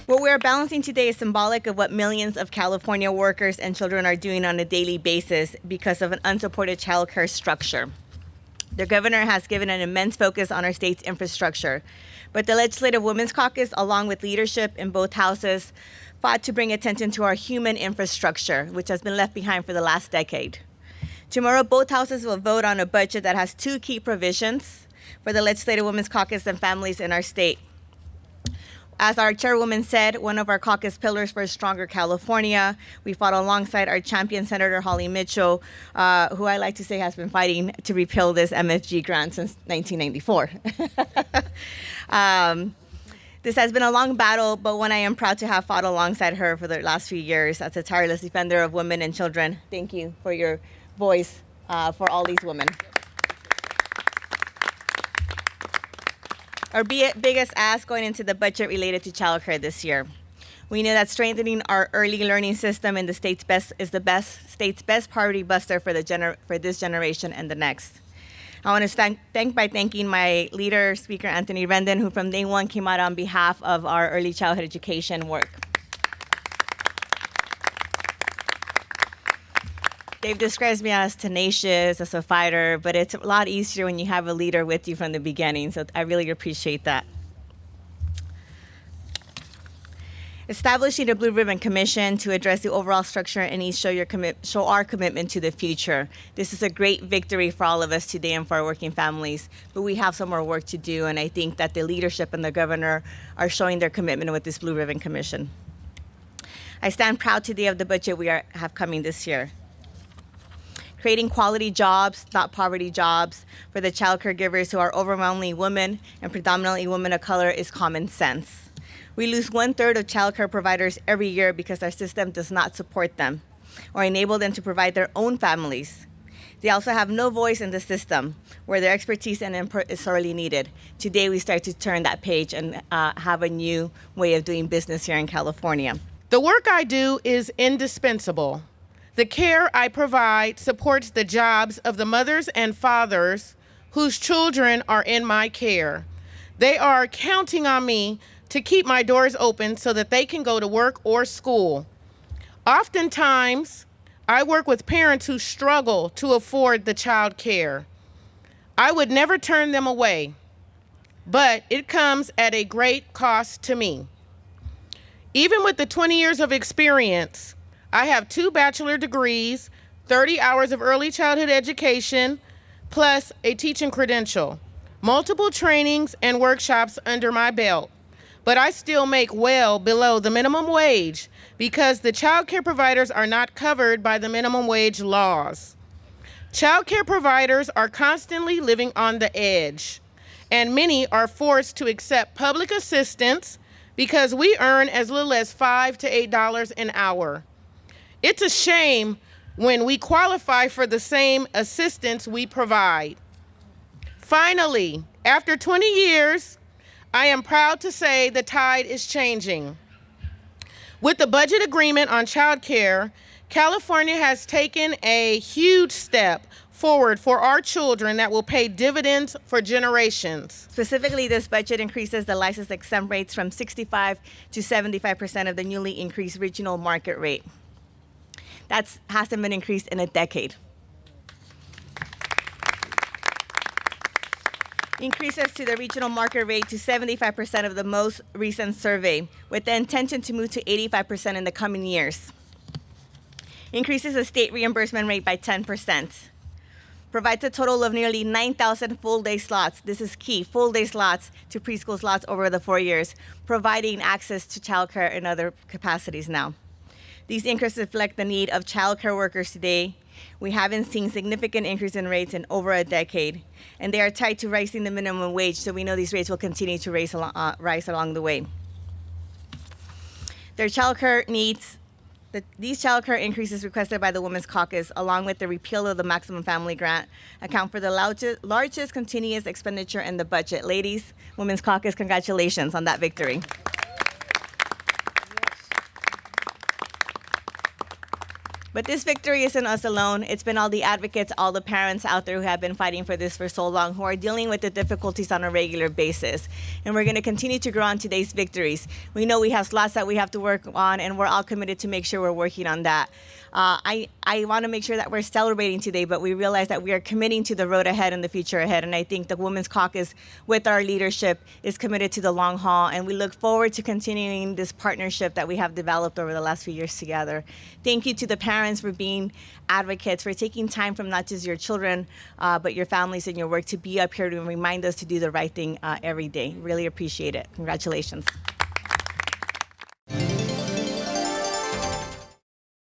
What we're balancing today is symbolic of what millions of California workers and children are doing on a daily basis because of an unsupported child care structure. The governor has given an immense focus on our state's infrastructure, but the Legislative Women's Caucus, along with leadership in both houses, fought to bring attention to our human infrastructure, which has been left behind for the last decade. Tomorrow, both houses will vote on a budget that has two key provisions for the Legislative Women's Caucus and families in our state. As our chairwoman said, one of our caucus pillars for a stronger California, we fought alongside our champion, Senator Holly Mitchell, who I like to say has been fighting to repeal this MFG grant since 1994. This has been a long battle, but one I am proud to have fought alongside her for the last few years as a tireless defender of women and children. Thank you for your voice for all these women. Our biggest ask going into the budget related to childcare this year. We know that strengthening our early learning system in the state's state's best priority buster for this generation and the next. I want to thank my leader, Speaker Anthony Rendon, who from day one came out on behalf of our early childhood education work. Dave describes me as tenacious, as a fighter, but it's a lot easier when you have a leader with you from the beginning, so I really appreciate that. Establishing a Blue Ribbon Commission to address the overall structure and needs show our commitment to the future. This is a great victory for all of us today and for our working families, but we have some more work to do, and I think that the leadership and the governor are showing their commitment with this Blue Ribbon Commission. I stand proud today of the budget we have coming this year. Creating quality jobs, not poverty jobs, for the child caregivers who are overwhelmingly women and predominantly women of color is common sense. We lose 1/3 of child care providers every year because our system does not support them or enable them to provide their own families. They also have no voice in the system where their expertise and input is sorely needed. Today we start to turn that page and have a new way of doing business here in California. The work I do is indispensable. The care I provide supports the jobs of the mothers and fathers whose children are in my care. They are counting on me to keep my doors open so that they can go to work or school. Oftentimes, I work with parents who struggle to afford the child care. I would never turn them away, but it comes at a great cost to me. Even with the 20 years of experience, I have 2 bachelor degrees, 30 hours of early childhood education, plus a teaching credential, multiple trainings and workshops under my belt. But I still make well below the minimum wage because the child care providers are not covered by the minimum wage laws. Child care providers are constantly living on the edge, and many are forced to accept public assistance because we earn as little as $5 to $8 an hour. It's a shame when we qualify for the same assistance we provide. Finally, after 20 years, I am proud to say the tide is changing. With the budget agreement on child care, California has taken a huge step forward for our children that will pay dividends for generations. Specifically, this budget increases the license exempt rates from 65% to 75% of the newly increased regional market rate. That hasn't been increased in a decade. Increases to the regional market rate to 75% of the most recent survey, with the intention to move to 85% in the coming years. Increases the state reimbursement rate by 10%. Provides a total of nearly 9,000 full-day slots. This is key, full-day slots to preschool slots over the 4 years, providing access to childcare in other capacities now. These increases reflect the need of childcare workers today. We haven't seen significant increase in rates in over a decade, and they are tied to rising the minimum wage, so we know these rates will continue to rise along the way. These childcare increases requested by the Women's Caucus, along with the repeal of the maximum family grant, account for the largest continuous expenditure in the budget. Ladies, Women's Caucus, congratulations on that victory. But this victory isn't us alone. It's been all the advocates, all the parents out there who have been fighting for this for so long, who are dealing with the difficulties on a regular basis. And we're going to continue to grow on today's victories. We know we have slots that we have to work on, and we're all committed to make sure we're working on that. I want to make sure that we're celebrating today, but we realize that we are committing to the road ahead and the future ahead. And I think the Women's Caucus, with our leadership, is committed to the long haul. And we look forward to continuing this partnership that we have developed over the last few years together. Thank you to the parents for being advocates, for taking time from not just your children, but your families and your work to be up here to remind us to do the right thing every day. Really appreciate it. Congratulations.